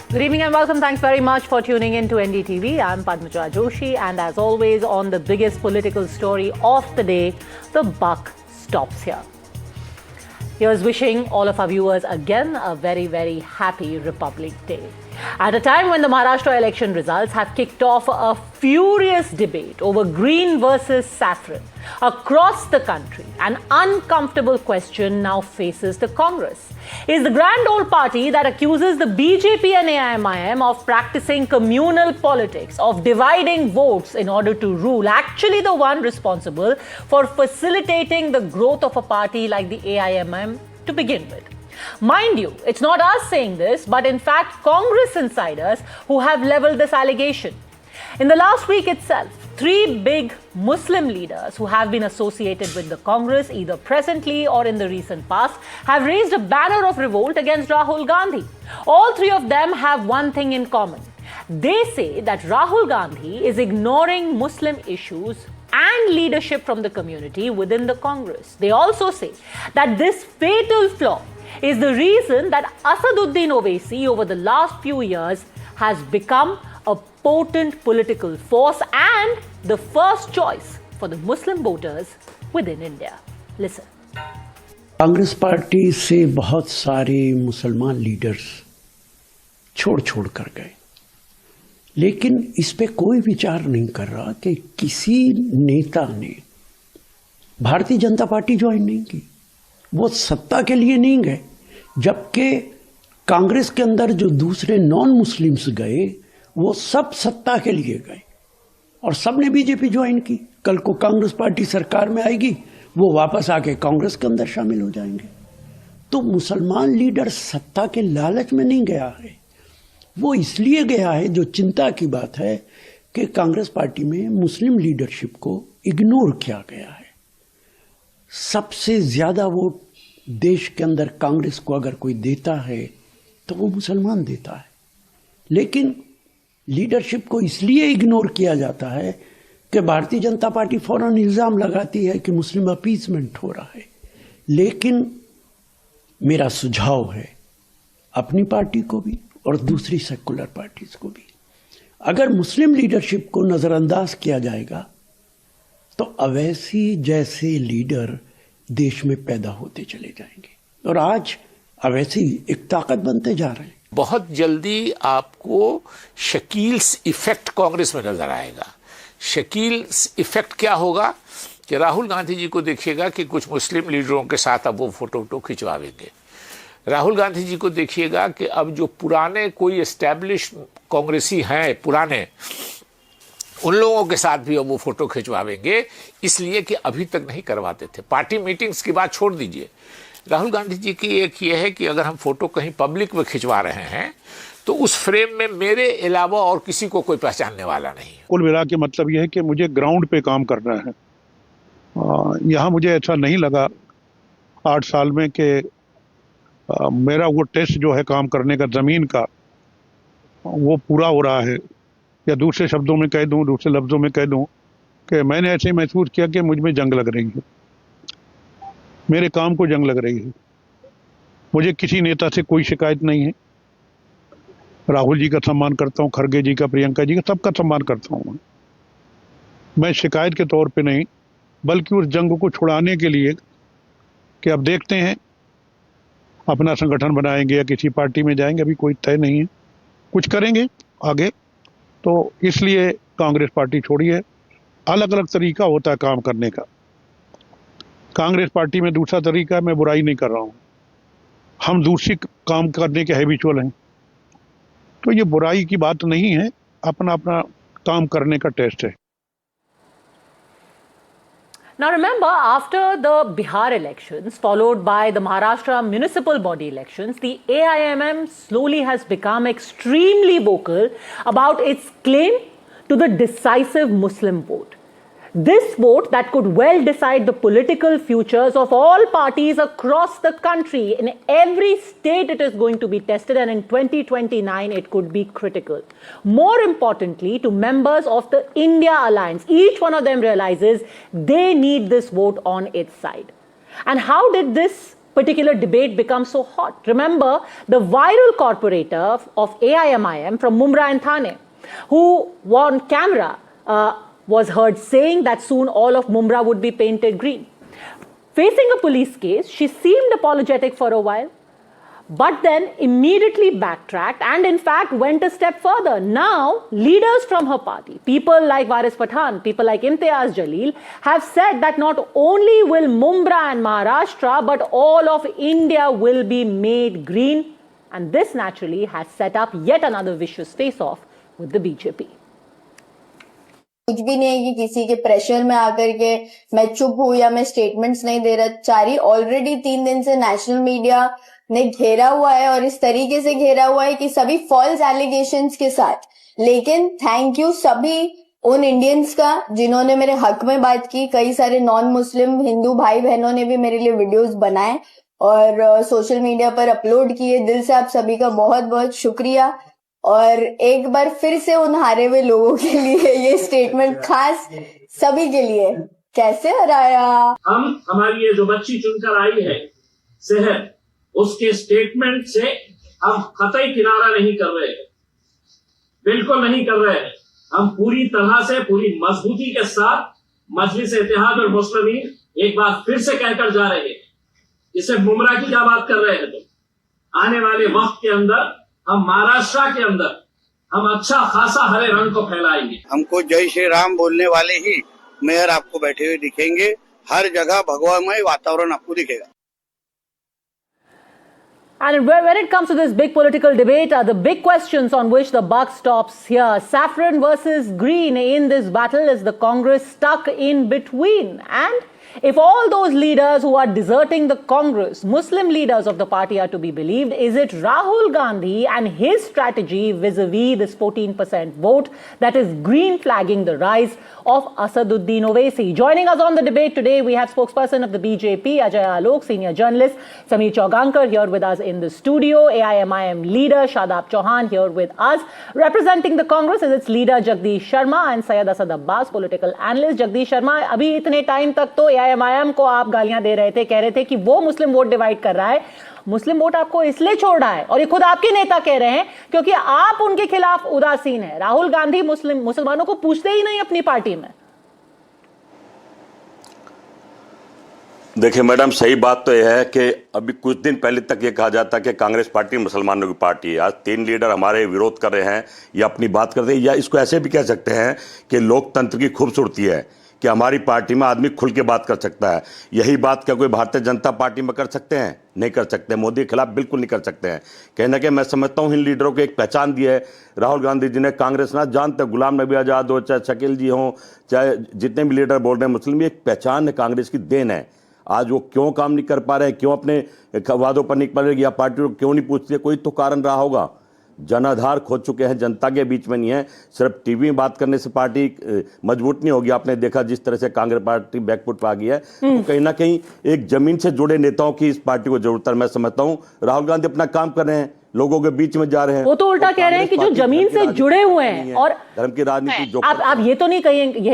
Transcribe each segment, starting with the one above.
Good evening and welcome. Thanks very much for tuning in to NDTV. I'm Padmaja Joshi, and as always, on the biggest political story of the day, the buck stops here. Here's wishing all of our viewers again a very, very happy Republic Day. At a time when the Maharashtra election results have kicked off a furious debate over green versus saffron across the country, an uncomfortable question now faces the Congress. Is the grand old party that accuses the BJP and AIMIM of practicing communal politics, of dividing votes in order to rule, actually the one responsible for facilitating the growth of a party like the AIMIM to begin with? Mind you, it's not us saying this, but in fact Congress insiders who have leveled this allegation. In the last week itself, 3 big Muslim leaders who have been associated with the Congress, either presently or in the recent past, have raised a banner of revolt against Rahul Gandhi. All 3 of them have one thing in common. They say that Rahul Gandhi is ignoring Muslim issues and leadership from the community within the Congress. They also say that this fatal flaw is the reason that Asaduddin Owaisi over the last few years has become a potent political force and the first choice for the Muslim voters within India. Listen. Congress party से बहुत सारे मुसलमान leaders छोड़ कर गए, लेकिन इस पे कोई विचार नहीं कर रहा कि किसी नेता ने भारतीय जनता पार्टी ज्वाइन नहीं की। वो सत्ता के लिए नहीं गए, जबकि कांग्रेस के अंदर जो दूसरे नॉन मुस्लिम्स गए वो सब सत्ता के लिए गए और सब ने बीजेपी ज्वाइन की। कल को कांग्रेस पार्टी सरकार में आएगी, वो वापस आके कांग्रेस के अंदर शामिल हो जाएंगे। तो मुसलमान लीडर सत्ता के लालच में नहीं गया है, वो इसलिए गया है, जो चिंता की बात है कि कांग्रेस पार्टी में मुस्लिम लीडरशिप को इग्नोर किया गया है। सबसे ज्यादा वोट देश के अंदर कांग्रेस को अगर कोई देता है तो वो मुसलमान देता है, लेकिन लीडरशिप को इसलिए इग्नोर किया जाता है कि भारतीय जनता पार्टी फौरन इल्जाम लगाती है कि मुस्लिम अपीसमेंट हो रहा है। लेकिन मेरा सुझाव है अपनी पार्टी को भी और दूसरी सेकुलर पार्टीज को भी, अगर मुस्लिम लीडरशिप को नजरअंदाज किया जाएगा तो अवैसी जैसे लीडर देश में पैदा होते चले जाएंगे और आज अवैसी एक ताकत बनते जा रहे हैं। बहुत जल्दी आपको शकील्स इफेक्ट कांग्रेस में नजर आएगा। शकील्स इफेक्ट क्या होगा कि राहुल गांधी जी को देखिएगा कि कुछ मुस्लिम लीडरों के साथ अब वो फोटो खिंचवाएंगे। राहुल गांधी जी को देखिएगा कि अब जो पुराने कोई एस्टैब्लिश कांग्रेसी हैं पुराने, उन लोगों के साथ भी अब वो फोटो खिंचवाएंगे, इसलिए कि अभी तक नहीं करवाते थे। पार्टी मीटिंग्स की बात छोड़ दीजिए, राहुल गांधी जी की एक ये है कि अगर हम फोटो कहीं पब्लिक में खिंचवा रहे हैं तो उस फ्रेम में मेरे अलावा और किसी को कोई पहचानने वाला नहीं है। कुल मिला के मतलब यह है कि मुझे ग्राउंड पे काम करना है। यहाँ मुझे ऐसा नहीं लगा 8 साल में कि मेरा वो टेस्ट जो है काम करने का ज़मीन का वो पूरा हो रहा है, या दूसरे शब्दों में कह दूं, दूसरे लफ्ज़ों में कह दूं कि मैंने ऐसे महसूस किया कि मुझ में जंग लग रही है, मेरे काम को जंग लग रही है। मुझे किसी नेता से कोई शिकायत नहीं है। राहुल जी का सम्मान करता हूँ, खड़गे जी का, प्रियंका जी का, सबका सम्मान करता हूँ। मैं शिकायत के तौर पे नहीं, बल्कि उस जंग को छुड़ाने के लिए कि अब देखते हैं अपना संगठन बनाएंगे या किसी पार्टी में जाएंगे, अभी कोई तय नहीं है, कुछ करेंगे आगे। तो इसलिए कांग्रेस पार्टी छोड़ी है। अलग अलग तरीका होता है काम करने का। कांग्रेस पार्टी में दूसरा तरीका, मैं बुराई नहीं कर रहा हूँ, हम दूसरी काम करने के हैबिचुअल हैं, तो ये बुराई की बात नहीं है, अपना अपना काम करने का टेस्ट है। Now remember, after the Bihar elections, followed by the Maharashtra municipal body elections, the AIMM slowly has become extremely vocal about its claim to the decisive Muslim vote. This vote that could well decide the political futures of all parties across the country. In every state it is going to be tested, and in 2029 it could be critical. More importantly, to members of the India Alliance, each one of them realizes they need this vote on its side. And how did this particular debate becomes so hot? Remember the viral corporator of AIMIM from Mumra and Thane, who on camera was heard saying that soon all of Mumra would be painted green. Facing a police case, she seemed apologetic for a while, but then immediately backtracked and in fact went a step further. Now, leaders from her party, people like Waris Pathan, people like Imtiaz Jalil, have said that not only will Mumra and Maharashtra, but all of India will be made green. And this naturally has set up yet another vicious face-off with the BJP. कुछ भी नहीं है कि किसी के pressure में आकर के मैं चुप हूं या मैं स्टेटमेंट्स नहीं दे रहा चारी ऑलरेडी 3 दिन से नेशनल मीडिया ने घेरा हुआ है और इस तरीके से घेरा हुआ है कि सभी फॉल्स एलिगेशंस के साथ। लेकिन थैंक यू सभी उन इंडियंस का जिन्होंने मेरे हक में बात की। कई सारे नॉन मुस्लिम हिंदू भाई बहनों ने भी मेरे लिए वीडियोस बनाए और सोशल मीडिया पर अपलोड किए। दिल से आप सभी का बहुत बहुत शुक्रिया। और एक बार फिर से उन हारे हुए लोगों के लिए ये स्टेटमेंट खास सभी के लिए। कैसे हराया हम हमारी ये जो बच्ची चुनकर आई है सेहत, उसके स्टेटमेंट से हम कतई किनारा नहीं कर रहे हैं, बिल्कुल नहीं कर रहे हैं। हम पूरी तरह से पूरी मजबूती के साथ मजलिस इत्तेहाद और मुस्लिमीन एक बार फिर से कहकर जा रहे हैं। इसे मुमरा की क्या बात कर रहे हैं तुम? आने वाले वक्त के अंदर हम महाराष्ट्र के अंदर हम अच्छा खासा हरे रंग को फैलाएंगे। हमको जय श्री राम बोलने वाले ही मेयर आपको बैठे हुए दिखेंगे। हर जगह भगवामय वातावरण आपको दिखेगा। And when it comes to this big political debate, the big questions on which the buck stops here. Saffron versus green in this battle. Is the Congress stuck in between? And if all those leaders who are deserting the Congress, Muslim leaders of the party, are to be believed, is it Rahul Gandhi and his strategy vis-a-vis this 14% vote that is green flagging the rise of Asaduddin Owaisi? Joining us on the debate today, we have spokesperson of the BJP, Ajay Alok, senior journalist Sameer Chaugankar here with us in the studio, AIMIM leader Shadab Chauhan here with us. Representing the Congress is its leader Jagdish Sharma and Syed Asad Abbas, political analyst. Jagdish Sharma, अभी इतने time तक तो AIMIM को आप गालियां दे रहे थे, कह रहे थे कि वो मुस्लिम वोट डिवाइड कर रहा है। मुस्लिम वोट आपको इसलिए छोड़ रहा है और ये खुद आपके नेता कह रहे हैं क्योंकि आप उनके खिलाफ उदासीन हैं। राहुल गांधी मुसलमानों को पूछते ही नहीं अपनी पार्टी में। देखिए मैडम, सही बात तो यह है कि अभी कुछ दिन पहले तक ये कहा जाता कि कांग्रेस पार्टी मुसलमानों की पार्टी है। आज 3 लीडर हमारे विरोध कर रहे हैं या अपनी बात करते हैं, या इसको ऐसे भी कह सकते हैं कि लोकतंत्र की खूबसूरती है कि हमारी पार्टी में आदमी खुल के बात कर सकता है। यही बात क्या कोई भारतीय जनता पार्टी में कर सकते हैं? नहीं कर सकते। मोदी के खिलाफ बिल्कुल नहीं कर सकते हैं। कहीं ना कहीं मैं समझता हूँ इन लीडरों को एक पहचान दी है राहुल गांधी जी ने। कांग्रेस ना जानते, गुलाम नबी आज़ाद हो, चाहे शकील जी हों, चाहे जितने भी लीडर बोल रहे हैं मुस्लिम, एक पहचान है, कांग्रेस की देन है। आज वो क्यों काम नहीं कर पा रहे हैं, क्यों अपने वादों पर नहीं पा रहे, या पार्टी को क्यों नहीं पूछती है, कोई तो कारण रहा होगा। जनाधार खो चुके हैं, जनता के बीच में नहीं है। सिर्फ टीवी में बात करने से पार्टी मजबूत नहीं होगी। आपने देखा जिस तरह से कांग्रेस पार्टी बैकफुट पर आ गई है, तो कहीं ना कहीं एक जमीन से जुड़े नेताओं की इस पार्टी को जरूरत है। मैं समझता हूँ राहुल गांधी अपना काम कर रहे हैं, लोगों के बीच में जा रहे हैं। वो तो उल्टा कह रहे हैं कि जो जमीन से जुड़े हुए हैं और धर्म की राजनीति जो आप ये तो नहीं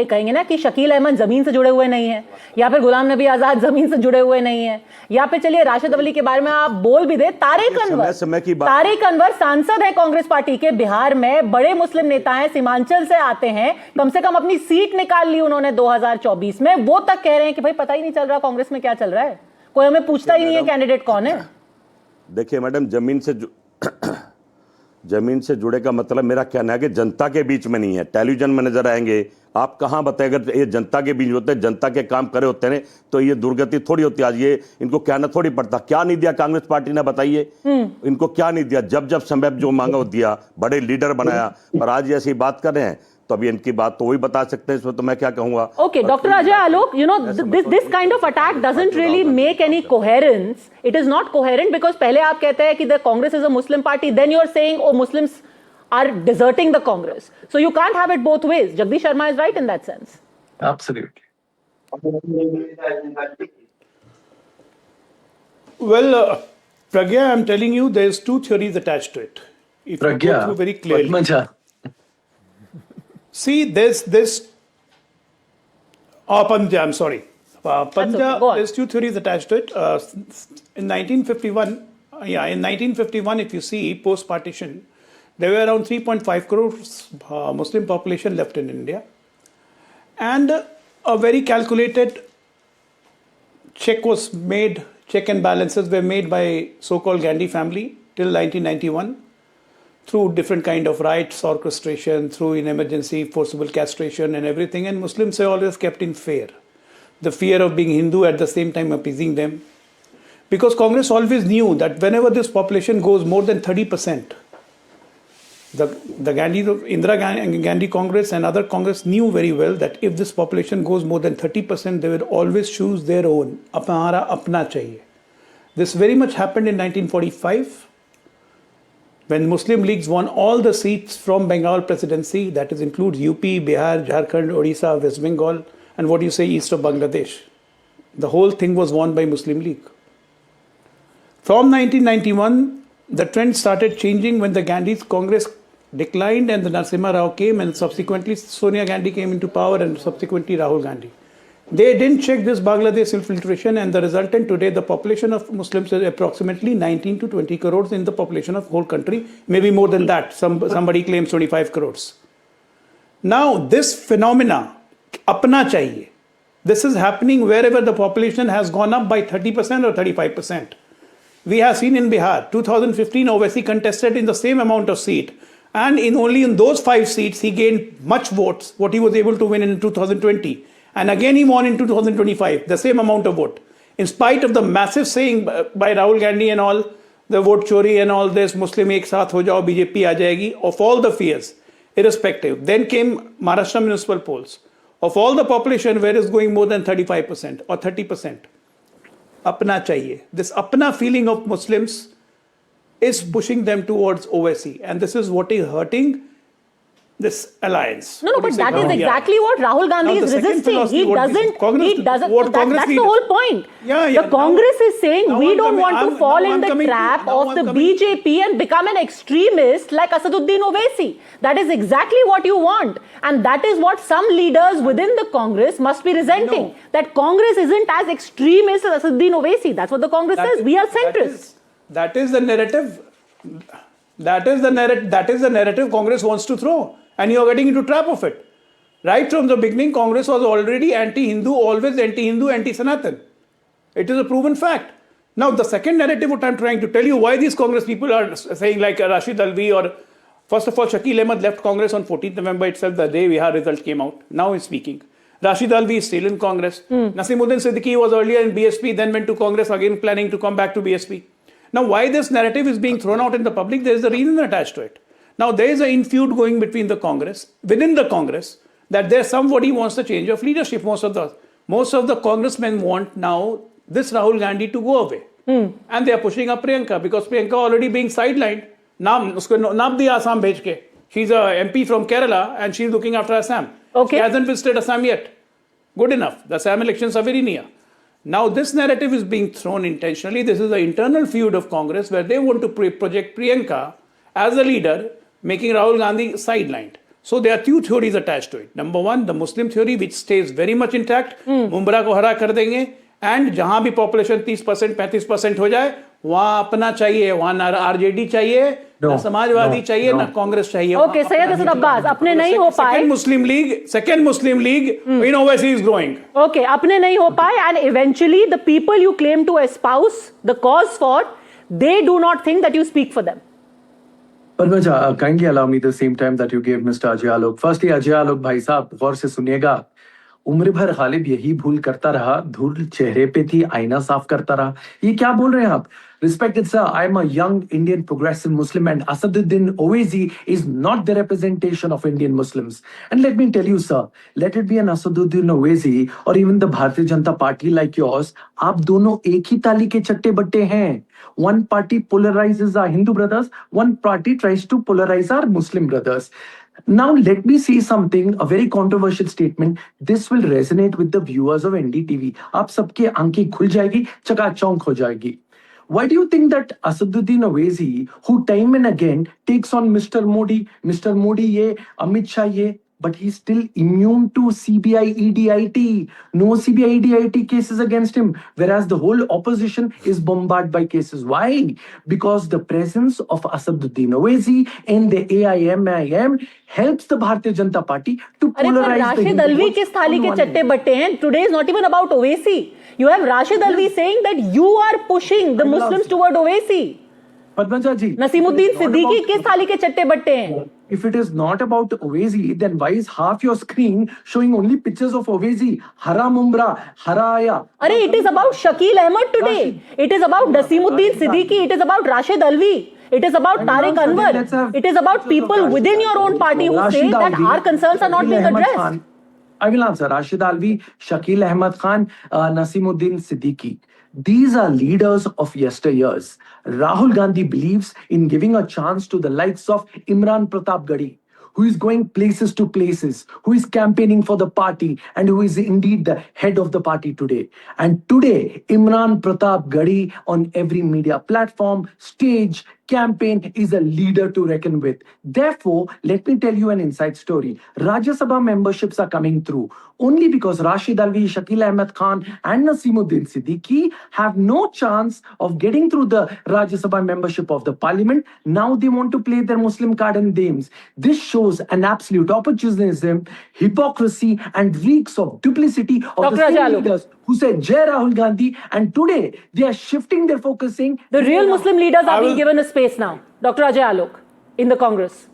कहेंगे ना कि शकील अहमद जमीन से जुड़े हुए नहीं है, या फिर गुलाम नबी आजाद जमीन से जुड़े हुए नहीं है, या फिर चलिए राशिद अली के बारे में आप बोल भी दे। तारिक अनवर सांसद है कांग्रेस पार्टी के, बिहार में बड़े मुस्लिम नेता हैं, सीमांचल से आते हैं, कम से कम अपनी सीट निकाल ली उन्होंने 2024 में। वो तक कह रहे हैं कि भाई पता ही नहीं चल रहा कांग्रेस में क्या चल रहा है, कोई हमें पूछता ही नहीं है कैंडिडेट कौन है। देखिए मैडम, जमीन से जुड़े का मतलब मेरा कहना है कि जनता के बीच में नहीं है। टेलीविजन में नजर आएंगे, आप कहां बताएं, अगर ये जनता के बीच होते, जनता के काम करे होते हैं तो ये दुर्गति थोड़ी होती। आज ये इनको कहना थोड़ी पड़ता। क्या नहीं दिया कांग्रेस पार्टी ने, बताइए इनको क्या नहीं दिया? जब समय जो मांगा वो दिया, बड़े लीडर बनाया, पर आज ये ऐसी बात कर रहे हैं तो अभी इनकी बात तो वही बता सकते हैं, इसमें तो मैं क्या कहूंगा। Okay, Dr. Ajay Alok, you know, this kind of attack doesn't really make any coherence. It is not coherent because पहले आप कहते हैं कि the Congress is a Muslim party, then you're saying oh Muslims are deserting the Congress. So you can't have it both ways. Jagdish Sharma is right in that sense. Absolutely. Well, Pragya, I'm telling you, there's 2 theories attached to it. If you go through very clearly. Padmaja. See, there's this I'm sorry. Panja, go on. there's two theories attached to it. In 1951, if you see post-partition, there were around 3.5 crores Muslim population left in India, and a very calculated check and balances were made by so-called Gandhi family till 1991 through different kind of rites, orchestration, through in emergency, forcible castration and everything, and Muslims are always kept in fear. The fear of being Hindu at the same time appeasing them. Because Congress always knew that whenever this population goes more than 30%, the Indira Gandhi Congress and other Congress knew very well that if this population goes more than 30%, they will always choose their own. Apna chahiye. This very much happened in 1945 when Muslim Leagues won all the seats from Bengal presidency, that is includes UP, Bihar, Jharkhand, Odisha, West Bengal, and what you say east of Bangladesh. The whole thing was won by Muslim League. From 1991, the trend started changing when the Gandhi's Congress declined and the Narasimha Rao came, and subsequently Sonia Gandhi came into power and subsequently Rahul Gandhi. They didn't check this Bangladesh infiltration, and the resultant today, the population of Muslims is approximately 19 to 20 crores in the population of whole country, maybe more than that. Somebody claims 25 crores. Now, this phenomena, apna chahiye, this is happening wherever the population has gone up by 30% or 35%. We have seen in Bihar, 2015, Owaisi contested in the same amount of seat. And only in those 5 seats, he gained much votes, what he was able to win in 2020. And again, he won in 2025, the same amount of vote. In spite of the massive saying by Rahul Gandhi and all, the vote chori and all this, Muslim ek saath ho jao, BJP aa jayegi, of all the fears, irrespective. Then came Maharashtra municipal polls. Of all the population, where is going more than 35% or 30%? Apna chahiye. This apna feeling of Muslims is pushing them towards OSC, and this is what is hurting this alliance. No, but that is exactly what Rahul Gandhi is resisting. He doesn't. That's the whole point. The Congress is saying we don't want to fall in the trap of the BJP and become an extremist like Asaduddin Owaisi. That is exactly what you want, and that is what some leaders within the Congress must be resenting. That Congress isn't as extremist as Asaduddin Owaisi. That's what the Congress says. We are centrist. That is the narrative. That is the narrative Congress wants to throw. And you are getting into trap of it. Right from the beginning, Congress was already anti-Hindu, always anti-Hindu, anti-Sanatan. It is a proven fact. Now, the second narrative, what I'm trying to tell you, why these Congress people are saying like Rashid Alvi or, first of all, Shakil Ahmed left Congress on 14th November itself, the day Bihar result came out. Now he's speaking. Rashid Alvi is still in Congress. Nasimuddin Siddiqui was earlier in BSP, then went to Congress, again planning to come back to BSP. Now, why this narrative is being thrown out in the public, there is a reason attached to it. Now, there is an infeud going between the Congress, within the Congress, that there's somebody wants the change of leadership. Most of the congressmen want now this Rahul Gandhi to go away. And they are pushing up Priyanka, because Priyanka already being sidelined. Usko naam diya Assam bhej ke. She's a MP from Kerala and she's looking after Assam. Okay. She hasn't visited Assam yet. Good enough. The Assam elections are very near. Now, this narrative is being thrown intentionally. This is the internal feud of Congress where they want to project Priyanka as a leader, making Rahul Gandhi sidelined. So there are 2 theories attached to it. Number 1, the Muslim theory, which stays very much intact. Mumra ko hara kar denge, and jahan bhi population 30%, 35% ho jaye, wahan apna chahiye, wahan na RJD chahiye, na Samajwadi chahiye, na Congress chahiye. Okay, Syed Asad Abbas, apne nahi ho paaye. Second Muslim League, in OSC is growing. Okay, apne nahi ho paaye, and eventually the people you claim to espouse the cause for, they do not think that you speak for them. Padmaja, kindly allow me the same time that you gave Mr. Ajay Alok. Firstly, Ajay Alok भाई साहब गौर से सुनिएगा. उम्र भर गालिब यही भूल करता रहा, धूल चेहरे पे थी, आईना साफ करता रहा. ये क्या बोल रहे हैं आप? Respected sir, I am a young Indian progressive Muslim, and Asaduddin Owaisi is not the representation of Indian Muslims. And let me tell you, sir, let it be an Asaduddin Owaisi or even the Bharatiya Janata Party like yours, आप दोनों एक ही ताली के चट्टे बट्टे हैं. One party polarizes our Hindu brothers, one party tries to polarize our Muslim brothers. Now, let me say something, a very controversial statement. This will resonate with the viewers of NDTV. आप सबके आंखें खुल जाएगी, चकाचौंध हो जाएगी. Why do you think that Asaduddin Owaisi, who time and again takes on Mr. Modi ye, Amit Shah ye, but he's still immune to CBI EDIT. No CBI EDIT cases against him, whereas the whole opposition is bombarded by cases. Why? Because the presence of Asaduddin Owaisi in the AIMIM helps the Bharatiya Janata Party to अरे पर polarize the Rashid Hindu Alvi votes किस थाली on के one चट्टे end. बट्टे हैं? Today is not even about Owaisi. You have Rashid Alvi saying that you are pushing the Muslims toward Owaisi. Padmaja ji, Nasimuddin it is not Siddiqui about- किस थाली के चट्टे बट्टे हैं? If it is not about Owaisi, then why is half your screen showing only pictures of Owaisi? Hara Mumra, Haraya. अरे it is about Shakil Ahmed today. It is about Nasimuddin Siddiqui. It is about Rashid Alvi. It is about Tariq Anwar. It is about people within your own party who say that our concerns are not being addressed. I will answer. Rashid Alvi, Shakil Ahmed Khan, Nasimuddin Siddiqui. These are leaders of yesteryears. Rahul Gandhi believes in giving a chance to the likes of Imran Pratap Gadi, who is going places to places, who is campaigning for the party, and who is indeed the head of the party today. And today, Imran Pratap Gadi on every media platform, stage, campaign is a leader to reckon with. Therefore, let me tell you an inside story. Rajya Sabha memberships are coming through only because Rashid Alvi, Shakil Ahmed Khan and Nasimuddin Siddiqui have no chance of getting through the Rajya Sabha membership of the parliament. Now they want to play their Muslim card and games. This shows an absolute opportunism, hypocrisy and reeks of duplicity of Dr. the same Ajalu. leaders who said Jai Rahul Gandhi, and today they are shifting their focus saying The real Muslim leaders are I being will- given a space now. Dr. Ajay Alok in the Congress.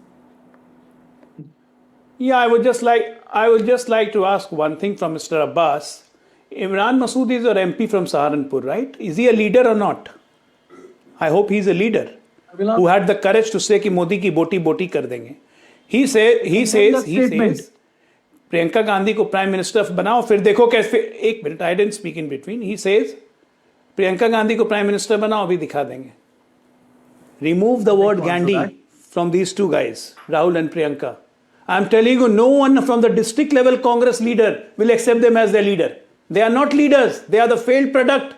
Yeah, I would just like to ask one thing from Mr. Abbas. Imran Masood is our MP from Saharanpur, right? Is he a leader or not? I hope he's a leader who had the courage to say कि मोदी की बोटी बोटी कर देंगे. He says Priyanka Gandhi को prime minister बनाओ, फिर देखो कैसे. एक minute, I didn't speak in between. He says Priyanka Gandhi को प्राइम मिनिस्टर बनाओ, अभी दिखा देंगे. Remove the word Gandhi from these two guys, Rahul and Priyanka. I'm telling you, no one from the district level Congress leader will accept them as their leader. They are not leaders. They are the failed product.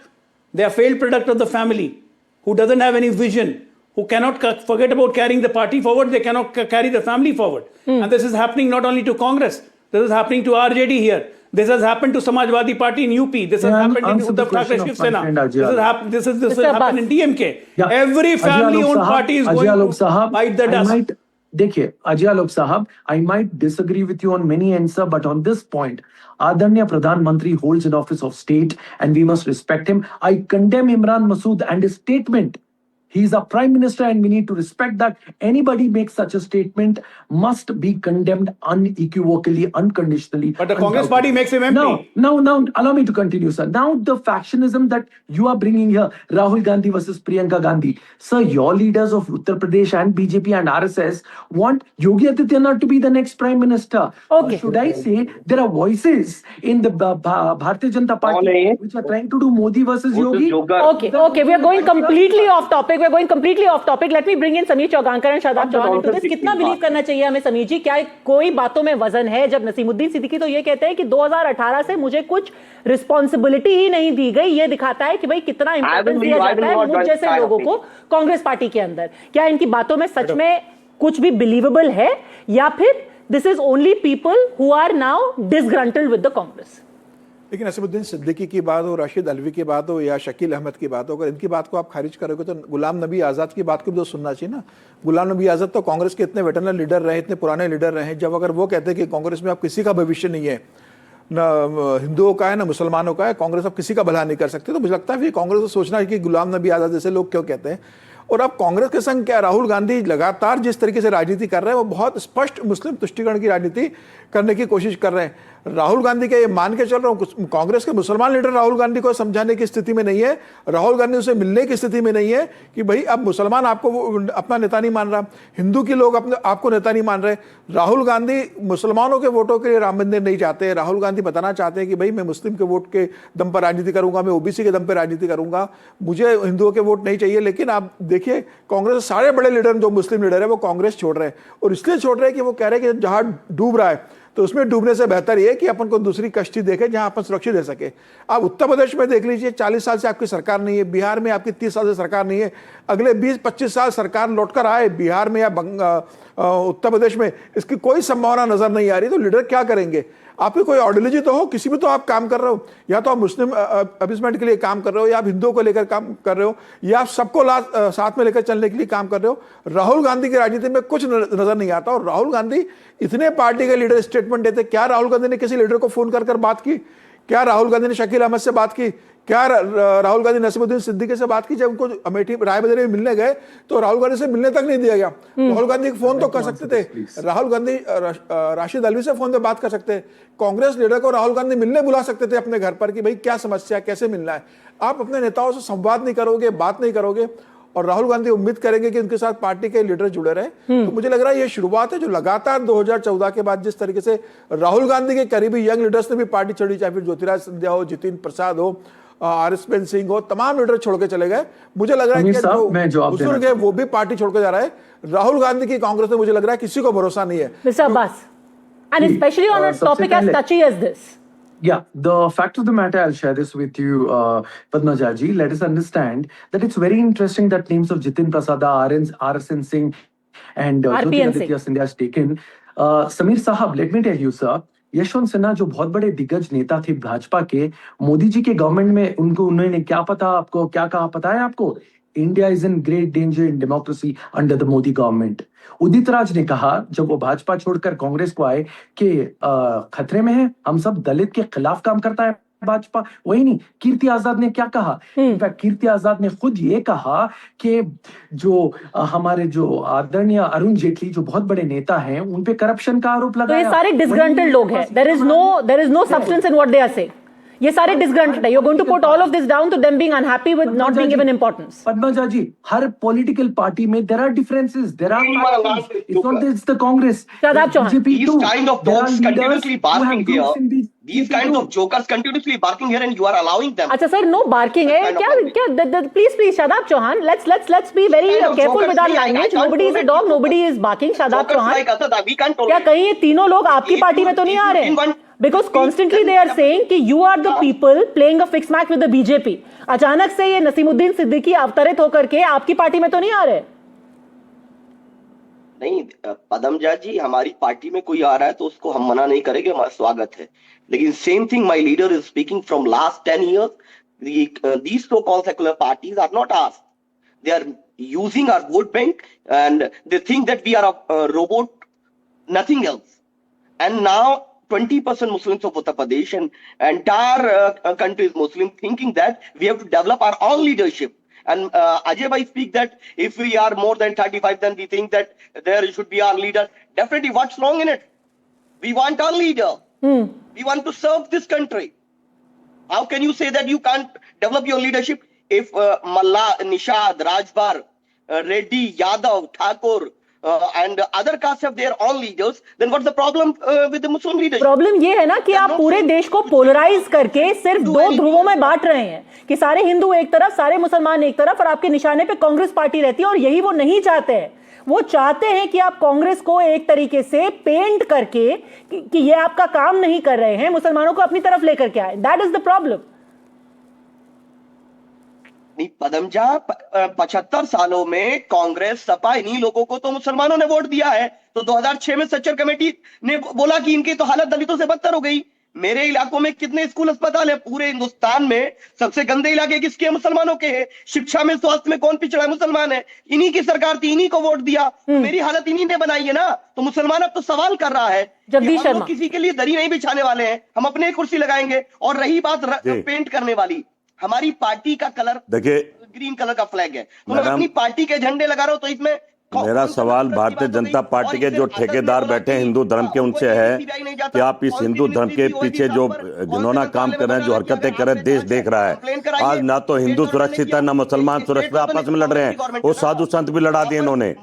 They are failed product of the family who doesn't have any vision, who cannot forget about carrying the party forward. They cannot carry the family forward. And this is happening not only to Congress. This is happening to RJD here. This has happened to Samajwadi Party in UP. This has happened in answer the Uddhav Thackeray question Shiv of my Sena. friend This has happened. This has Mr. happened in DMK. Yeah. Every Ajay family-owned Alok party is Sahab, going Ajay Alok to Sahab, bite the I dust. might, देखिए अजय आलोक साहब, I might disagree with you on many ends, sir, but on this point, Adanya Pradhan Mantri holds an office of state and we must respect him. I condemn Imran Masood and his statement. He is a prime minister and we need to respect that. Anybody makes such a statement must be condemned unequivocally, unconditionally. But the Congress party makes him MP. Now, allow me to continue, sir. Now, the factionism that you are bringing here, Rahul Gandhi versus Priyanka Gandhi. Sir, your leaders of Uttar Pradesh and BJP and RSS want Yogi Adityanath to be the next prime minister. Okay. Or should I say, there are voices in the Bharatiya Janata Party which are trying to do Modi versus Yogi? Okay, we are going completely off topic. Let me bring in Sameer Chaugankar and Shadab Chauhan into this. कितना believe करना चाहिए हमें समीर जी? क्या कोई बातों में वजन है? जब नसीमुद्दीन सिद्दीकी तो ये कहते हैं कि 2018 से मुझे कुछ रिस्पॉन्सिबिलिटी ही नहीं दी गई. ये दिखाता है कि भाई कितना इंपॉर्टेंस दिया जाता है मुझ जैसे लोगों को कांग्रेस पार्टी के अंदर. क्या इनकी बातों में सच में कुछ भी बिलीवेबल है, या फिर this is only people who are now disgruntled with the Congress? लेकिन नसीमुद्दीन सिद्दीकी की बात हो, राशिद अलवी की बात हो या शकील अहमद की बात हो, अगर इनकी बात को आप खारिज करोगे तो गुलाम नबी आज़ाद की बात को भी तो सुनना चाहिए ना. गुलाम नबी आज़ाद तो कांग्रेस के इतने वेटरन लीडर रहे, इतने पुराने लीडर रहे. जब अगर वो कहते हैं कि कांग्रेस में आप किसी का भविष्य नहीं है, ना हिंदुओं का है ना मुसलमानों का है, कांग्रेस अब किसी का भला नहीं कर सकती, तो मुझे लगता है कि कांग्रेस को सोचना है कि गुलाम नबी आज़ाद जैसे लोग क्यों कहते हैं. और अब कांग्रेस के संग क्या राहुल गांधी लगातार जिस तरीके से राजनीति कर रहे हैं वो बहुत स्पष्ट मुस्लिम तुष्टीकरण की राजनीति करने की कोशिश कर रहे हैं. राहुल गांधी के ये मान के चल रहा हूँ, कांग्रेस के मुसलमान लीडर राहुल गांधी को समझाने की स्थिति में नहीं है, राहुल गांधी उसे मिलने की स्थिति में नहीं है कि भाई अब मुसलमान आपको अपना नेता नहीं मान रहा, हिंदू के लोग अपने आपको नेता नहीं मान रहे. राहुल गांधी मुसलमानों के वोटों के लिए राम मंदिर नहीं चाहते. राहुल गांधी बताना चाहते हैं कि भाई मैं मुस्लिम के वोट के दम पर राजनीति करूंगा, मैं ओबीसी के दम पर राजनीति करूंगा, मुझे हिंदुओं के वोट नहीं चाहिए. लेकिन आप देखिए कांग्रेस सारे बड़े लीडर जो मुस्लिम लीडर है वो कांग्रेस छोड़ रहे हैं, और इसलिए छोड़ रहे हैं कि वो कह रहे हैं कि जहां डूब रहा है तो उसमें डूबने से बेहतर ये है कि अपन को दूसरी कश्ती देखे जहां अपन सुरक्षित रह सके। आप उत्तर प्रदेश में देख लीजिए, 40 साल से आपकी सरकार नहीं है, बिहार में आपकी 30 साल से सरकार नहीं है, अगले 20-25 साल सरकार लौटकर आए बिहार में या उत्तर प्रदेश में, इसकी कोई संभावना नजर नहीं आ रही। तो लीडर क्या करेंगे? आपकी कोई आइडियोलॉजी तो हो, किसी भी तो आप काम कर रहे हो, या तो आप मुस्लिम अपीसमेंट के लिए काम कर रहे हो, या आप हिंदुओं को लेकर काम कर रहे हो, या आप सबको साथ में लेकर चलने के लिए काम कर रहे हो। राहुल गांधी की राजनीति में कुछ नजर नहीं आता। और राहुल गांधी इतने पार्टी के लीडर स्टेटमेंट देते, क्या राहुल गांधी ने किसी लीडर को फोन कर बात की? क्या राहुल गांधी ने शकील अहमद से बात की? क्या राहुल गांधी नसीमुद्दीन सिद्दीकी से बात की? जब उनको अमेठी रायबरेली में मिलने गए तो राहुल गांधी से मिलने तक नहीं दिया गया। राहुल गांधी फोन तो कर सकते थे, राहुल गांधी राशिद अल्वी से फोन पे बात कर सकते हैं, कांग्रेस लीडर को राहुल गांधी मिलने बुला सकते थे अपने घर पर कि भाई क्या समस्या, कैसे मिलना है। आप अपने नेताओं से संवाद नहीं करोगे, बात नहीं करोगे, और राहुल गांधी उम्मीद करेंगे कि उनके साथ पार्टी के लीडर जुड़े रहे। तो मुझे लग रहा है ये शुरुआत है जो लगातार 2014 के बाद जिस तरीके से राहुल गांधी के करीबी यंग लीडर्स ने भी पार्टी छोड़ी, चाहे फिर ज्योतिरादित्य सिंधिया हो, जितिन प्रसाद हो, आर.एस. सिंह हो, तमाम लीडर छोड़ के चले गए। मुझे लग रहा है कि जो बुजुर्ग है वो भी पार्टी छोड़ के जा रहा है। राहुल गांधी की कांग्रेस में मुझे लग रहा है किसी को भरोसा नहीं है। Mr. Abbas, and especially on a topic as touchy as this. Yeah, the fact of the matter, I'll share this with you, Padmaja ji. Let us understand that it's very interesting that names of Jitin Prasada, R.S.N. Singh, and Jyotiraditya Scindia has taken. Sameer Sahab, let me tell you, sir. Yashwant Sinha जो बहुत बड़े दिग्गज नेता थे भाजपा के, मोदी जी के government में उन्होंने क्या पता आपको, क्या कहा पता है आपको? India is in great danger in democracy under the Modi government. Udit Raj ने कहा जब वो भाजपा छोड़कर कांग्रेस को आए कि खतरे में है, हम सब दलित के खिलाफ काम करता है भाजपा। वही नहीं, कीर्ति आजाद ने क्या कहा? इनफैक्ट कीर्ति आजाद ने खुद ये कहा कि जो हमारे जो आदरणीय अरुण जेटली जो बहुत बड़े नेता हैं उन पे करप्शन का आरोप लगाया। तो ये सारे डिसग्रंटेड लोग हैं। there is no substance in what they are saying. ये सारे डिसग्रंटेड है। You're going to put all of this down to them being unhappy with not being given importance. Padmaja ji, हर पॉलिटिकल पार्टी में there are differences, there are factions. It's not just the Congress. Shadab Chauhan, these kind of dogs continuously barking here. These kinds of jokers continuously barking here, and you are allowing them. अच्छा sir, no barking है क्या? Please Shadab Chauhan, let's be very careful with our language. Nobody is a dog, nobody is barking. Shadab Chauhan, क्या कहीं ये तीनों लोग आपकी party में तो नहीं आ रहे? Because constantly they are saying कि you are the people playing a fixed match with the BJP. अचानक से ये नसीमुद्दीन सिद्दीकी अवतरित होकर के आपकी पार्टी में तो नहीं आ रहे? नहीं पदमजा जी, हमारी पार्टी में कोई आ रहा है तो उसको हम मना नहीं करेंगे, हमारा स्वागत है। लेकिन same thing my leader is speaking from last 10 years. These so-called secular parties are not asked. They are using our vote bank and they think that we are a robot, nothing else. And now 20% Muslims of Uttar Pradesh and entire country is Muslim, thinking that we have to develop our own leadership. And Ajay bhai speak that if we are more than 35, then we think that there should be our leader. Definitely, what's wrong in it? We want our leader. We want to serve this country. How can you say that you can't develop your leadership if Malla, Nishad, Rajbar, Reddy, Yadav, Thakur, and other castes have their own leaders? Then what's the problem with the Muslim leadership? Problem ये है ना कि आप पूरे देश को polarise करके सिर्फ दो ध्रुवों में बांट रहे हैं कि सारे हिंदू एक तरफ, सारे मुसलमान एक तरफ, और आपके निशाने पे कांग्रेस पार्टी रहती है। और यही वो नहीं चाहते हैं। वो चाहते हैं कि आप कांग्रेस को एक तरीके से पेंट करके कि ये आपका काम नहीं कर रहे हैं, मुसलमानों को अपनी तरफ लेकर के आए। That is the problem. नहीं पदमजा, 75 सालों में कांग्रेस सपा इन्हीं लोगों को तो मुसलमानों ने वोट दिया है। तो 2006 में सच्चर कमेटी ने बोला कि इनकी तो हालत दलितों से बदतर हो गई। मेरे इलाकों में कितने स्कूल अस्पताल है? पूरे हिंदुस्तान में सबसे गंदे इलाके किसके? मुसलमानों के हैं। शिक्षा में, स्वास्थ्य में कौन पिछड़ा है? मुसलमान है। इन्हीं की सरकार थी, इन्हीं को वोट दिया। मेरी हालत इन्हीं ने बनाई है ना। तो मुसलमान अब तो सवाल कर रहा है, जगदीश शर्मा, किसी के लिए दरी नहीं बिछाने वाले हैं, हम अपने कुर्सी लगाएंगे। और रही बात पेंट करने वाली, हमारी पार्टी का कलर देखिए ग्रीन कलर का फ्लैग है, तो मैं अपनी पार्टी के झंडे लगा रहा हूं। तो इसमें मेरा सवाल भारतीय जनता पार्टी के जो ठेकेदार बैठे हैं हिंदू धर्म के, उनसे है कि आप इस हिंदू धर्म के पीछे जो घिनौना काम कर रहे हैं, जो हरकतें कर रहे हैं, देश देख रहा है। आज ना तो हिंदू सुरक्षित है, ना मुसलमान सुरक्षित, आपस में लड़ रहे हैं। वो साधु संत भी लड़ा दिए इन्होंने।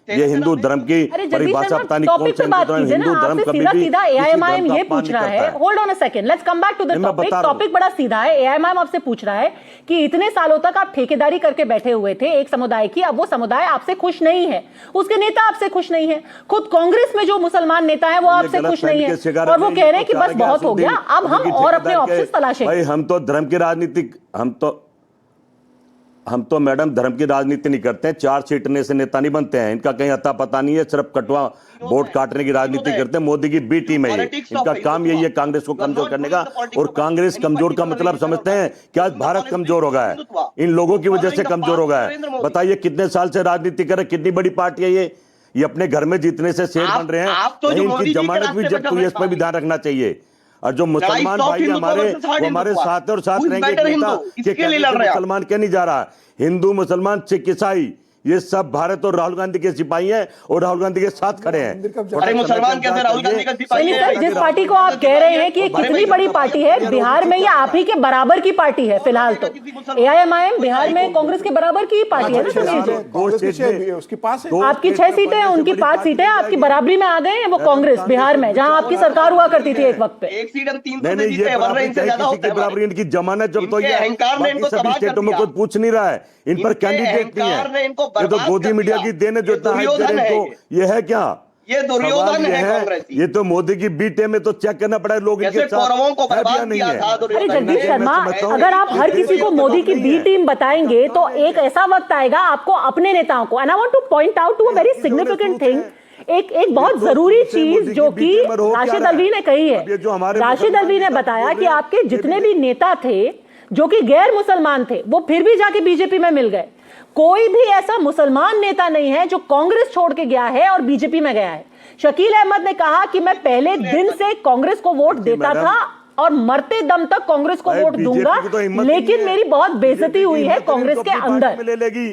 ये हिंदू धर्म की परिभाषा पता नहीं कौन से हिंदू धर्म कभी भी सीधा एआईएमआईएम ये पूछ रहा है, hold on a second, let's come back to the topic. Topic बड़ा सीधा है। एआईएमआईएम आपसे पूछ रहा है कि इतने सालों तक आप ठेकेदारी करके बैठे हुए थे एक समुदाय की, अब वो समुदाय आपसे खुश नहीं है, उसके नेता आपसे खुश नहीं है, खुद कांग्रेस में जो मुसलमान नेता है वो आपसे खुश नहीं है, और वो कह रहे हैं कि बस बहुत हो गया, अब हम और अपने ऑप्शंस तलाशेंगे। भाई हम तो धर्म की राजनीति, हम तो मैडम धर्म की राजनीति नहीं करते हैं, चार सीटने से नेता नहीं बनते हैं, इनका कहीं अता पता नहीं है, सिर्फ कटवा वोट काटने की राजनीति करते हैं। मोदी की बी टीम है, इनका काम यही है कांग्रेस को कमजोर करने का, और कांग्रेस कमजोर का मतलब समझते हैं कि आज भारत कमजोर हो गया है, इन लोगों की वजह से कमजोर हो गया है। बताइए कितने साल से राजनीति कर रहे, कितनी बड़ी पार्टी है ये अपने घर में जीतने से शेर बन रहे हैं, इनकी जमानत भी जब्त हुई है, इस पर भी ध्यान रखना चाहिए। और जो मुसलमान भाई हमारे वो हमारे साथ और साथ रहेंगे, मुसलमान क्या नहीं जा रहा, हिंदू मुसलमान सिख ईसाई ये सब भारत और राहुल गांधी के सिपाही हैं और राहुल गांधी के साथ खड़े हैं। अरे मुसलमान कैसे राहुल गांधी का सिपाही है? जिस पार्टी को आप कह रहे हैं कि कितनी बड़ी पार्टी है, बिहार में ये आप ही के बराबर की पार्टी है फिलहाल। तो एआईएमआईएम बिहार में कांग्रेस के बराबर की पार्टी है ना समीर जी? उसके पास आपकी 6 सीटें हैं, उनकी 5 सीटें, आपकी बराबरी में आ गए हैं वो कांग्रेस बिहार में, जहां आपकी सरकार हुआ करती थी एक वक्त पे। एक सीट हम 3 से जीते हैं, वरना इनसे ज्यादा होता है। बराबरी इनकी जमानत जब तो ये अहंकार ने इनको तबाह कर स्टेटों में दिया। कोई पूछ नहीं रहा है, इन पर कैंडिडेट नहीं है, ये तो गोदी मीडिया की देन है जो इतना इनको ये है क्या, ये दुर्योधन है कांग्रेस। ये तो मोदी की बी टीम में तो चेक करना पड़ेगा लोग इनके साथ कौरवों को बर्बाद किया था। अरे जगदीश शर्मा, अगर आप हर किसी को मोदी की बी टीम बताएंगे तो एक ऐसा वक्त आएगा आपको अपने नेताओं को, and I want to point out to a very significant thing, एक बहुत जरूरी चीज जो कि राशिद अल्वी ने कही है। राशिद अल्वी ने बताया कि आपके जितने भी नेता थे जो कि गैर मुसलमान थे वो फिर भी जाके बीजेपी में मिल गए। कोई भी ऐसा मुसलमान नेता नहीं है जो कांग्रेस छोड़ के गया है और बीजेपी में गया है। शकील अहमद ने कहा कि मैं पहले दिन से कांग्रेस को वोट देता था और मरते दम तक कांग्रेस को वोट दूंगा, लेकिन मेरी बहुत बेइज्जती हुई है कांग्रेस के अंदर। ले लेगी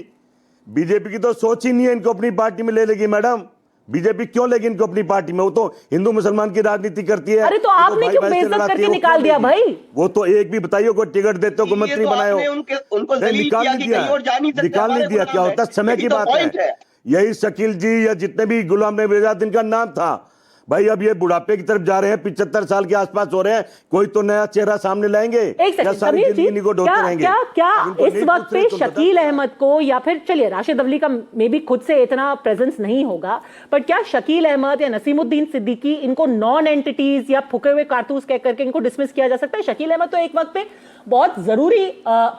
बीजेपी की तो सोच ही नहीं है इनको अपनी पार्टी में ले लेगी। मैडम बीजेपी क्यों लेगी इनको अपनी पार्टी में, वो तो हिंदू मुसलमान की राजनीति करती है। अरे तो आपने क्यों बेइज्जत करके निकाल दिया भाई? वो तो एक भी बताइए कोई टिकट देते हो, मंत्री बनाए हो, निकाल नहीं दिया। क्या होता है, समय की बात है। यही शकील जी या जितने भी गुलाम नबी आजाद इनका नाम था भाई, अब ये बुढ़ापे की तरफ जा रहे हैं, 75 साल के आसपास हो रहे हैं, कोई तो नया चेहरा सामने लाएंगे या सारी जिंदगी को ढोते रहेंगे? क्या इस वक्त पे शकील अहमद को, या फिर चलिए राशिद अल्वी का मे बी खुद से इतना प्रेजेंस नहीं होगा, पर क्या शकील अहमद या नसीमुद्दीन सिद्दीकी इनको नॉन एंटिटीज या फुके हुए कारतूस कह करके इनको डिसमिस किया जा सकता है? शकील अहमद तो एक वक्त पे बहुत जरूरी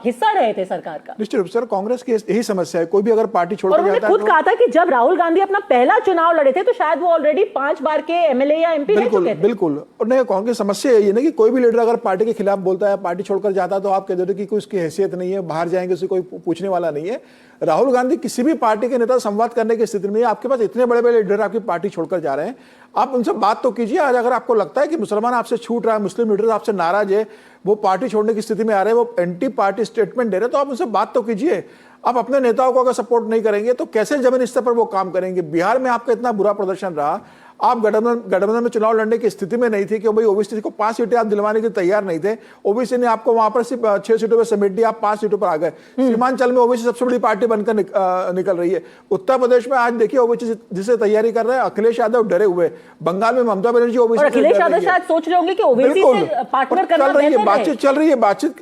हिस्सा रहे थे सरकार का। निश्चित रूप से कांग्रेस की यही समस्या है, कोई भी अगर पार्टी छोड़ कर जाता है। खुद कहा था कि जब राहुल गांधी अपना पहला चुनाव लड़े थे तो शायद वो ऑलरेडी 5 बार के एमएलए या एमपी रह चुके थे। बिल्कुल। और नहीं, कांग्रेस समस्या यही है ना कि कोई भी लीडर अगर पार्टी के खिलाफ बोलता है, पार्टी छोड़कर जाता है, तो आप कह देते कि कोई उसकी हैसियत नहीं है, बाहर जाएंगे उसे कोई पूछने वाला नहीं है। राहुल गांधी किसी भी पार्टी के नेता संवाद करने की स्थिति में, आपके पास इतने बड़े बड़े लीडर आपकी पार्टी छोड़कर जा रहे हैं, आप उनसे बात तो कीजिए। आज अगर आपको लगता है कि मुसलमान आपसे छूट रहा है, मुस्लिम लीडर आपसे नाराज है, वो पार्टी छोड़ने की स्थिति में आ रहे हैं, वो एंटी पार्टी स्टेटमेंट दे रहे हैं, तो आप उनसे बात तो कीजिए। आप अपने नेताओं को अगर सपोर्ट नहीं करेंगे तो कैसे जमीन स्तर पर वो काम करेंगे? बिहार में आपका इतना बुरा प्रदर्शन रहा, आप गठबंधन में चुनाव लड़ने की स्थिति में नहीं थे कि भाई ओबीसी को 5 सीटें आप दिलवाने के तैयार नहीं थे, ओबीसी ने आपको वहां पर सिर्फ 6 सीटों पर समेट दिया, आप 5 सीटों पर आ गए। सीमांचल में ओबीसी सबसे बड़ी पार्टी बनकर निकल रही है। उत्तर प्रदेश में आज देखिए ओबीसी जिसे तैयारी कर रहे हैं अखिलेश यादव डरे हुए, बंगाल में ममता बनर्जी ओबीसी अखिलेश यादव शायद सोच रहे होंगे कि ओबीसी से पार्टनर करना बेहतर है। बातचीत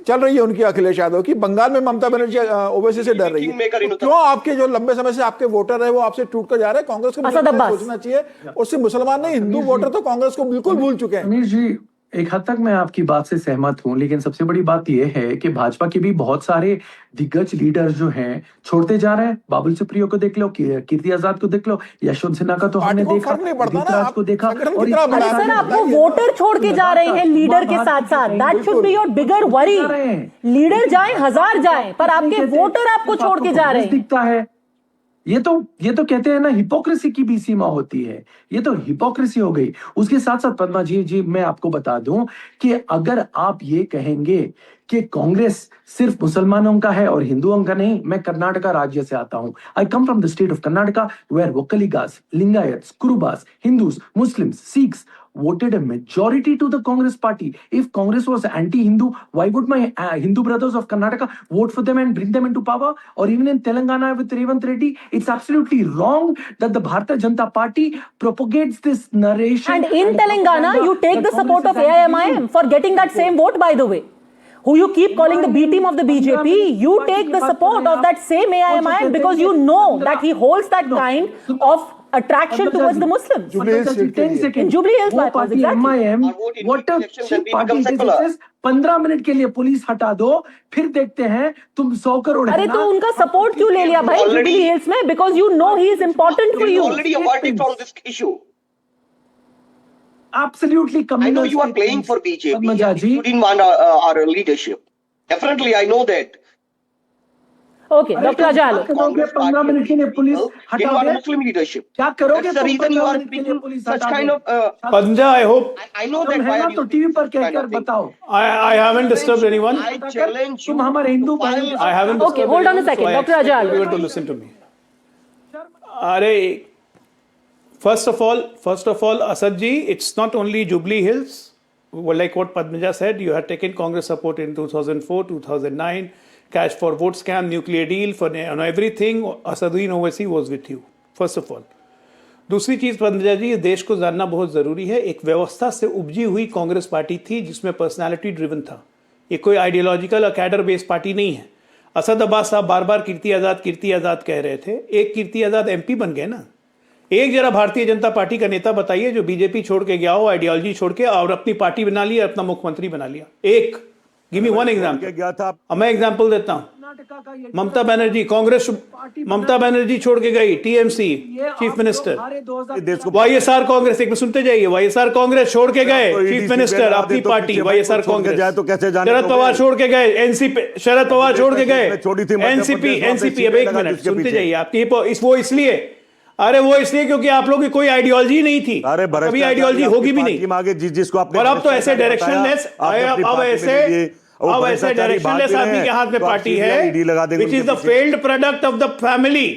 चल रही है उनकी अखिलेश यादव की, बंगाल में ममता बनर्जी ओबीसी से डर रही है। क्यों आपके जो लंबे समय से आपके वोटर है वो आपसे टूट कर जा रहे हैं? कांग्रेस को सोचना चाहिए। और सिर्फ मुसलमान नहीं, हिंदू वोटर तो कांग्रेस को बिल्कुल भूल चुके हैं। अमीर जी, एक हद तक मैं आपकी बात से सहमत हूं, लेकिन सबसे बड़ी बात यह है कि भाजपा के भी बहुत सारे दिग्गज लीडर जो हैं छोड़ते जा रहे हैं। बाबुल सुप्रियो को देख लो, कीर्ति आजाद को देख लो, यशवंत सिन्हा का तो हमने देखा, गिरिराज को देखा। और सर आपको वोटर छोड़ के जा रहे हैं लीडर के साथ साथ, that should be your bigger worry. Leader जाए 1000 जाए, पर आपके वोटर आपको छोड़ के जा रहे हैं। दिखता है ये तो कहते हैं ना, हिपोक्रेसी की भी सीमा होती है, ये तो हिपोक्रेसी हो गई। उसके साथ साथ पद्मा जी मैं आपको बता दूं कि अगर आप ये कहेंगे कि कांग्रेस सिर्फ मुसलमानों का है और हिंदुओं का नहीं, मैं कर्नाटका राज्य से आता हूं। I come from the state of Karnataka where Vokkaligas, Lingayats, Kurubas, Hindus, Muslims, Sikhs, voted a majority to the Congress party. If Congress was anti-Hindu, why would my Hindu brothers of Karnataka vote for them and bring them into power? Or even in Telangana with Revant Reddy, it's absolutely wrong that the Bharatiya Janata Party propagates this narration. And in Telangana, you take the support of AIMIM for getting that same vote, by the way. Who you keep calling the B team of the BJP, you take the support of that same AIMIM because you know that he holds that kind of attraction towards the Muslims. In Jubilee Hills bypass, exactly. What a cheap party it is. 15 minute के लिए police हटा दो, फिर देखते हैं तुम 100 करोड़। अरे तो उनका सपोर्ट क्यों ले लिया भाई जुबली हिल्स में? Because you know he is important for you. Already a verdict on this issue. Absolutely communal. I know you are playing for BJP. You didn't want our leadership. Definitely, I know that. Okay, Dr. Ajay Alok. 15 minute के लिए police हटा दे। Muslim leadership. क्या करोगे? That's the reason you are speaking such kind of. Panja, I hope. I know that. Why are you? तो TV पर कहकर बताओ। I haven't disturbed anyone. I challenge you. तुम हमारे हिंदू भाई। I haven't. Okay, hold on a second, Dr. Ajay Alok. You have to listen to me. Arey, first of all, Asad ji, it's not only Jubilee Hills. Well, like what Padmaja said, you had taken Congress support in 2004, 2009, cash for vote scam, nuclear deal, for everything. Asaduddin Owaisi was with you, first of all. दूसरी चीज़ पद्मजा जी, देश को जानना बहुत ज़रूरी है। एक व्यवस्था से उपजी हुई कांग्रेस पार्टी थी जिसमें पर्सनालिटी ड्रिवन था। ये कोई आइडियोलॉजिकल कैडर बेस्ड पार्टी नहीं है। असद अब्बास साहब बार बार कीर्ति आज़ाद कह रहे थे। एक कीर्ति आज़ाद एमपी बन गए ना। एक जरा भारतीय जनता पार्टी का नेता बताइए जो बीजेपी छोड़ के गया हो, आइडियोलॉजी छोड़ के, और अपनी पार्टी बना लिया, अपना मुख्यमंत्री बना लिया। एक गिव मी वन एग्जाम्पल। मैं एग्जाम्पल देता हूँ। ममता बनर्जी, कांग्रेस, ममता बनर्जी छोड़ के गई, TMC chief minister, YSR Congress, एक में सुनते जाइए, वाईएसआर कांग्रेस छोड़ के गए चीफ मिनिस्टर, अपनी पार्टी वाईएसआर कांग्रेस। शरद पवार छोड़ के गए एनसीपी, शरद पवार छोड़ के गए एनसीपी। अब एक मिनट सुनते जाइए, आपकी वो इसलिए, अरे वो इसलिए क्योंकि आप लोगों की कोई आइडियोलॉजी नहीं थी, कभी आइडियोलॉजी होगी भी नहीं। जिसको और अब तो ऐसे डायरेक्शनलेस, अब ऐसे डायरेक्शनलेस आदमी के हाथ में पार्टी है, which is the failed product of the family.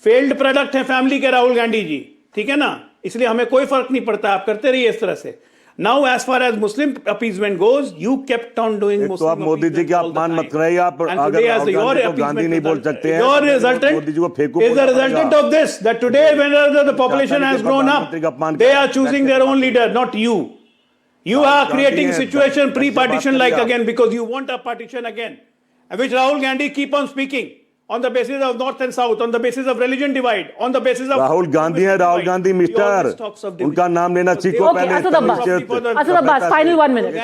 Failed product है फैमिली के राहुल गांधी जी, ठीक है ना। इसलिए हमें कोई फर्क नहीं पड़ता, आप करते रहिए इस तरह से। Now as far as Muslim appeasement goes, you kept on doing Muslim. तो आप मोदी जी का अपमान मत करिए। आप अगर गांधी नहीं बोल सकते हैं, your resultant is the resultant of this, that today when the population has grown up, they are choosing their own leader, not you. You are creating situation pre-partition like again because you want a partition again, which Rahul Gandhi keep on speaking on the basis of north and south, on the basis of religion divide, on the basis of Rahul Gandhi है, Rahul Gandhi mister, उनका नाम लेना सीखो पहले। Asad Abbas, final 1 minute.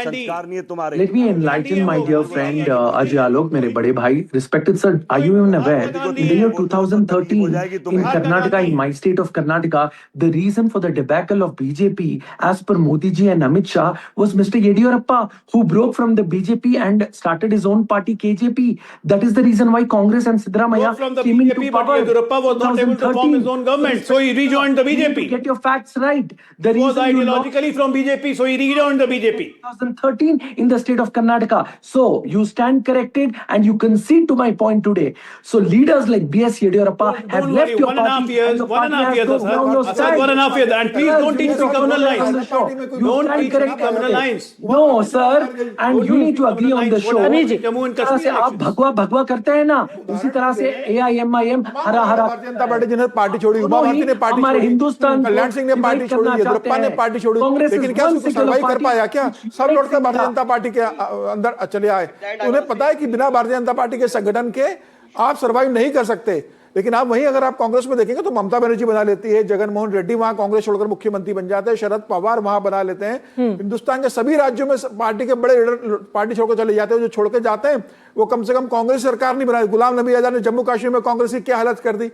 Let me enlighten my dear friend Ajay Alok, मेरे बड़े भाई, respected sir, are you even aware in the year 2013 in Karnataka, in my state of Karnataka, the reason for the debacle of BJP as per Modi ji and Amit Shah was Mr. Yediyurappa, who broke from the BJP and started his own party KJP. That is the reason why Congress and Siddaramaiah came into power. Yediyurappa was not able to form his own government, so he rejoined the BJP. Get your facts right. The He was ideologically from BJP, so he rejoined the BJP. 2013 in the state of Karnataka. So you stand corrected and you concede to my point today. So leaders like B.S. Yediyurappa have left your party. 1.5 years, 1.5 years, Asad, 1.5 years, and please don't teach me communal lines. Don't teach me communal lines. No, sir, and you need to agree on the show. Jammu and Kashmir. आप भगवा करते हैं ना, उसी तरह से AIMIM हरा Bharatiya Janata party जिन्होंने पार्टी छोड़ी, उमा भारती ने पार्टी छोड़ी, हिंदुस्तान कल्याण सिंह ने पार्टी छोड़ी, येदियुरप्पा ने पार्टी छोड़ी, लेकिन क्या उसको सर्वाइव कर पाया क्या? सब लौट कर भारतीय जनता पार्टी के अंदर चले आए। उन्हें पता है कि बिना भारतीय जनता पार्टी के संगठन के आप सर्वाइव नहीं कर सकते। लेकिन आप वहीं अगर आप कांग्रेस में देखेंगे तो ममता बनर्जी बना लेती है, जगनमोहन रेड्डी वहां कांग्रेस छोड़कर मुख्यमंत्री बन जाते हैं, शरद पवार वहां बना लेते हैं। हिंदुस्तान के सभी राज्यों में पार्टी के बड़े लीडर पार्टी छोड़कर चले जाते हैं। जो छोड़ के जाते हैं वो कम से कम कांग्रेस सरकार नहीं बनाई। गुलाम नबी आजाद ने जम्मू कश्मीर में कांग्रेस की क्या हालत कर दी,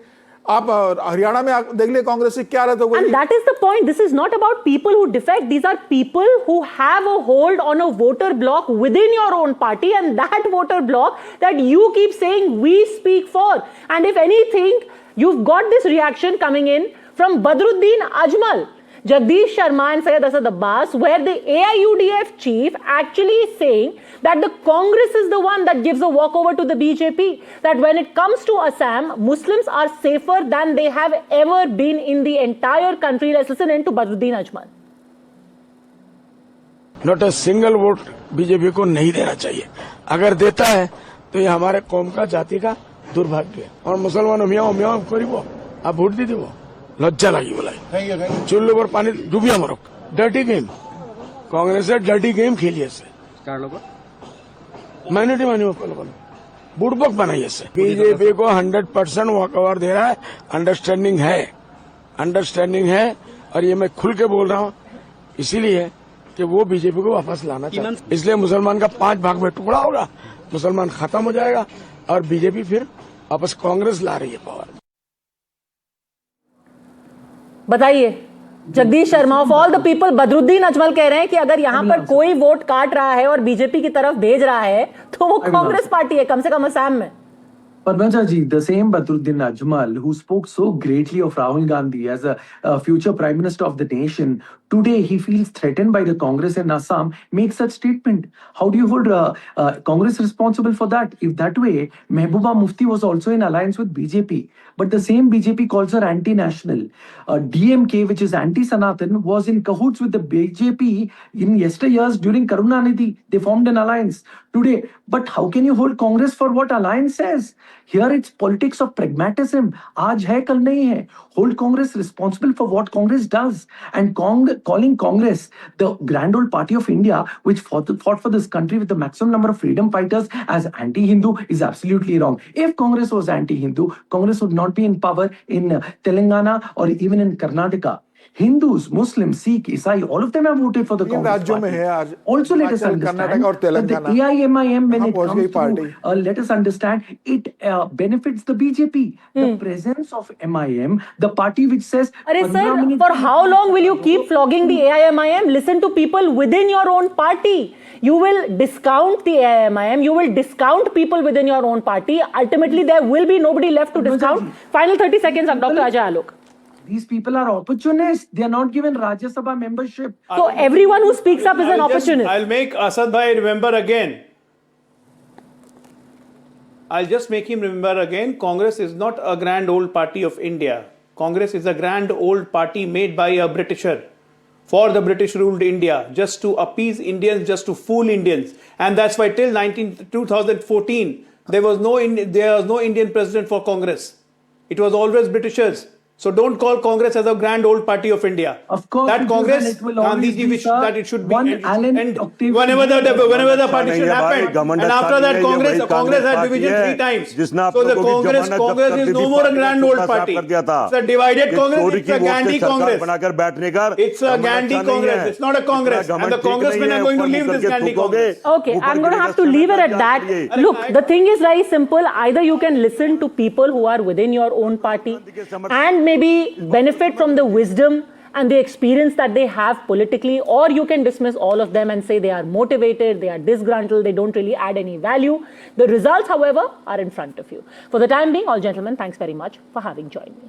आप हरियाणा में देख लिए कांग्रेस की क्या हालत हो गई। And that is the point. This is not about people who defect. These are people who have a hold on a voter block within your own party, and that voter block that you keep saying we speak for. And if anything, you've got this reaction coming in from Badruddin Ajmal, Jagdish Sharma and Syed Asad Abbas, where the AIUDF chief actually is saying that the Congress is the one that gives a walkover to the BJP, that when it comes to Assam, Muslims are safer than they have ever been in the entire country. Let's listen in to Badruddin Ajmal. Not a single vote BJP को नहीं देना चाहिए। अगर देता है तो ये हमारे कौम का, जाति का दुर्भाग्य है। और मुसलमान मियाँ मियाँ करीब आप भोट दी वो लज्जा लगी बोला चुल्लू पर पानी डूबिया मरो। Dirty game Congress dirty game खेलिए माइनॉरिटी मानी बुड़बक बनाई इससे। बीजेपी को 100% वॉकओवर दे रहा है। अंडरस्टैंडिंग है और ये मैं खुल के बोल रहा हूँ इसीलिए कि वो बीजेपी को वापस लाना चाहता। इसलिए मुसलमान का 5 भाग में टुकड़ा होगा, मुसलमान खत्म हो जाएगा और बीजेपी फिर वापस कांग्रेस ला रही है पावर। बताइए Jagdish Sharma, of all the people, Badruddin Ajmal कह रहे हैं कि अगर यहां पर कोई वोट काट रहा है और बीजेपी की तरफ भेज रहा है तो वो कांग्रेस पार्टी है, कम से कम असम में। Padmaja ji, the same Badruddin Ajmal who spoke so greatly of Rahul Gandhi as a future Prime Minister of the nation, today he feels threatened by the Congress in Assam, makes such statement. How do you hold Congress responsible for that? If that way, Mehbooba Mufti was also in alliance with BJP, but the same BJP calls her anti-national. DMK, which is anti-Sanatan, was in cahoots with the BJP in yesteryears during Karunanidhi. They formed an alliance today. But how can you hold Congress for what alliance says? Here it's politics of pragmatism. Aaj hai, kal nahi hai. Hold Congress responsible for what Congress does. And calling Congress the grand old party of India, which fought for this country with the maximum number of freedom fighters, as anti-Hindu is absolutely wrong. If Congress was anti-Hindu, Congress would not be in power in Telangana or even in Karnataka. Hindus, Muslims, Sikh, Isai, all of them have voted for the Congress party. Also, let us understand that the AIMIM, when it comes to, let us understand, it benefits the BJP. The presence of MIM, the party which says... Arey sir, for how long will you keep flogging the AIMIM? Listen to people within your own party. You will discount the AIMIM, you will discount people within your own party. Ultimately, there will be nobody left to discount. Final 30 seconds of Dr. Ajay Alok. These people are opportunists. They are not given Rajya Sabha membership. So everyone who speaks up is an opportunist. I'll make Asad Bhai remember again. I'll just make him remember again. Congress is not a grand old party of India. Congress is a grand old party made by a Britisher for the British ruled India, just to appease Indians, just to fool Indians. And that's why till 2014, there was no Indian president for Congress. It was always Britishers. So don't call Congress as a grand old party of India. Of course, that Congress, Gandhiji wished that it should be end. Whenever the partition happened, and after that Congress had division 3 times. So the Congress is no more a grand old party. It's a divided Congress. It's a Gandhi Congress. It's a Gandhi Congress. It's not a Congress. And the congressmen are going to leave this Gandhi Congress. Okay, I'm going to have to leave it at that. Look, the thing is very simple. Either you can listen to people who are within your own party and maybe benefit from the wisdom and the experience that they have politically, or you can dismiss all of them and say they are motivated, they are disgruntled, they don't really add any value. The results, however, are in front of you. For the time being, all gentlemen, thanks very much for having joined me.